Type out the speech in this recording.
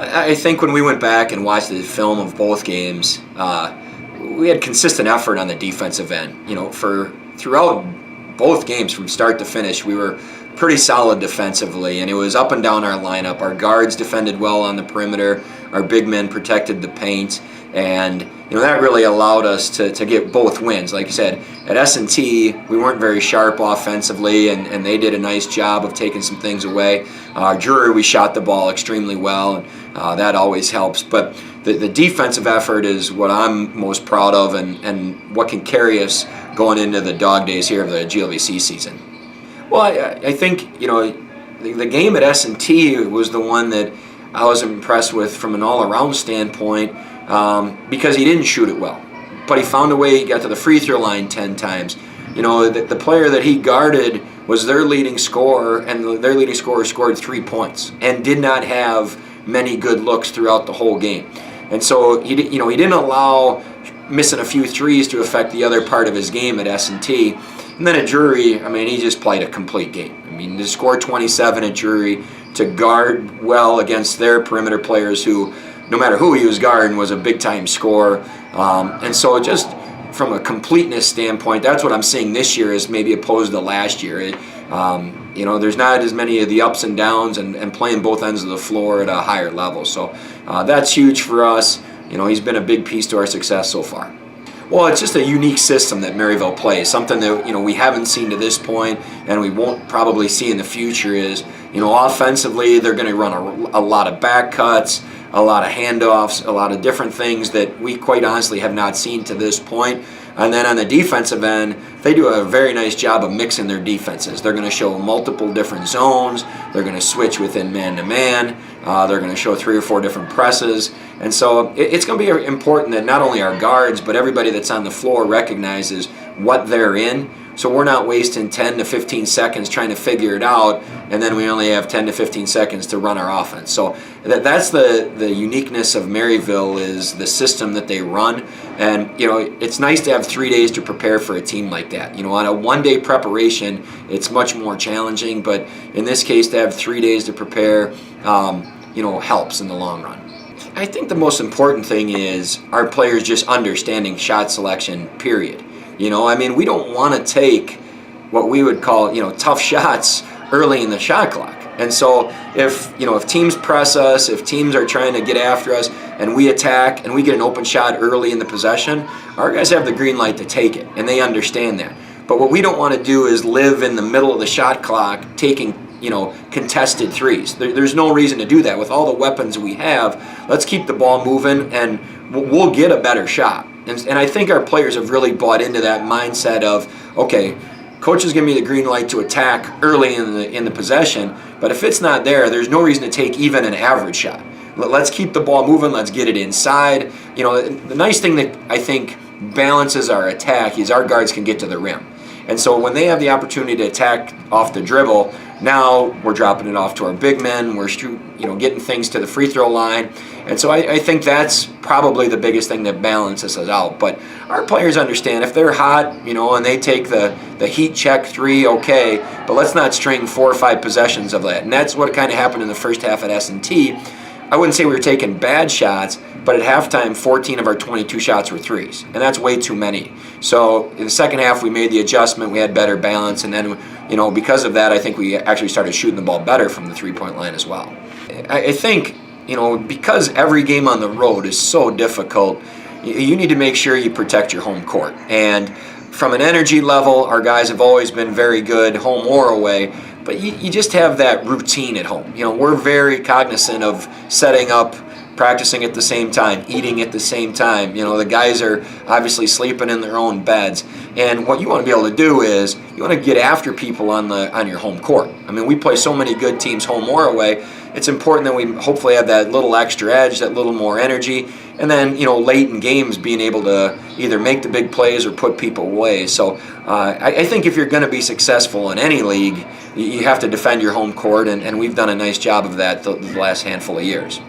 I think when we went back and watched the film of both games, we had consistent effort on the defensive end. Throughout both games from start to finish, we were pretty solid defensively, and it was up and down our lineup. Our guards defended well on the perimeter. Our big men protected the paint, and that really allowed us to get both wins. Like you said, at S&T, we weren't very sharp offensively, and they did a nice job of taking some things away. Drury, we shot the ball extremely well, and that always helps. But the defensive effort is what I'm most proud of, and what can carry us going into the dog days here of the GLVC season. Well, I think the game at S&T was the one that I was impressed with from an all-around standpoint, because he didn't shoot it well, but he found a way. He got to the free throw line 10 times. The player that he guarded was their leading scorer, and their leading scorer scored 3 points and did not have many good looks throughout the whole game. And so he didn't allow missing a few threes to affect the other part of his game at S&T. And then at Drury, he just played a complete game. To score 27 at Drury, to guard well against their perimeter players who, no matter who he was guarding, was a big-time scorer. And so just from a completeness standpoint, that's what I'm seeing this year as maybe opposed to last year. There's not as many of the ups and downs, and playing both ends of the floor at a higher level. So that's huge for us. He's been a big piece to our success so far. Well, it's just a unique system that Maryville plays, something that we haven't seen to this point, and we won't probably see in the future. Is offensively, they're going to run a lot of back cuts, a lot of handoffs, a lot of different things that we quite honestly have not seen to this point. And then on the defensive end, they do a very nice job of mixing their defenses. They're going to show multiple different zones. They're going to switch within man-to-man. They're going to show 3 or 4 different presses. And so it's going to be important that not only our guards, but everybody that's on the floor recognizes what they're in. So we're not wasting 10 to 15 seconds trying to figure it out, and then we only have 10 to 15 seconds to run our offense. So that's the uniqueness of Maryville, is the system that they run. And it's nice to have 3 days to prepare for a team like that. On a one-day preparation, it's much more challenging, but in this case, to have 3 days to prepare, helps in the long run. I think the most important thing is our players just understanding shot selection, period. We don't want to take what we would call, tough shots early in the shot clock. And so if teams press us, if teams are trying to get after us, and we attack and we get an open shot early in the possession, our guys have the green light to take it, and they understand that. But what we don't want to do is live in the middle of the shot clock taking contested threes. There's no reason to do that. With all the weapons we have, let's keep the ball moving, and we'll get a better shot. And I think our players have really bought into that mindset of, okay, coach is giving me the green light to attack early in the possession, but if it's not there, there's no reason to take even an average shot. Let's keep the ball moving. Let's get it inside. The nice thing that I think balances our attack is our guards can get to the rim. And so when they have the opportunity to attack off the dribble, now we're dropping it off to our big men. We're getting things to the free throw line. And so I think that's probably the biggest thing that balances us out. But our players understand if they're hot, and they take the heat check 3, okay, but let's not string 4 or 5 possessions of that. And that's what kind of happened in the first half at S&T. I wouldn't say we were taking bad shots, but at halftime, 14 of our 22 shots were threes, and that's way too many. So in the second half, we made the adjustment. We had better balance, and then, because of that, I think we actually started shooting the ball better from the three-point line as well. I think, because every game on the road is so difficult, you need to make sure you protect your home court. And from an energy level, our guys have always been very good, home or away, but you just have that routine at home. We're very cognizant of setting up, practicing at the same time, eating at the same time. The guys are obviously sleeping in their own beds. And what you want to be able to do is you want to get after people on your home court. We play so many good teams home or away. It's important that we hopefully have that little extra edge, that little more energy, and then late in games being able to either make the big plays or put people away. So I think if you're going to be successful in any league, you have to defend your home court, and we've done a nice job of that the last handful of years.